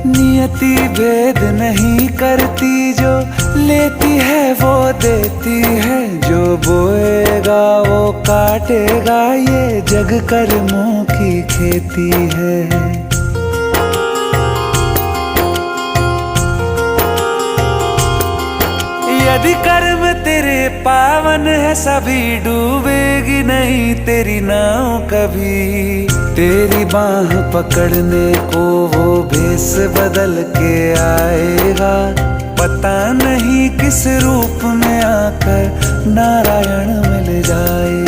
नियति भेद नहीं करती, जो लेती है वो देती है, जो बोएगा वो काटेगा, ये जग कर्मों की खेती है। यदि कर्म तेरे पावन है, सभी डूबेगी नहीं तेरी नाव कभी। तेरी बाह पकड़ने को वो भेष बदल के आएगा, पता नहीं किस रूप में आकर नारायण मिल जाए।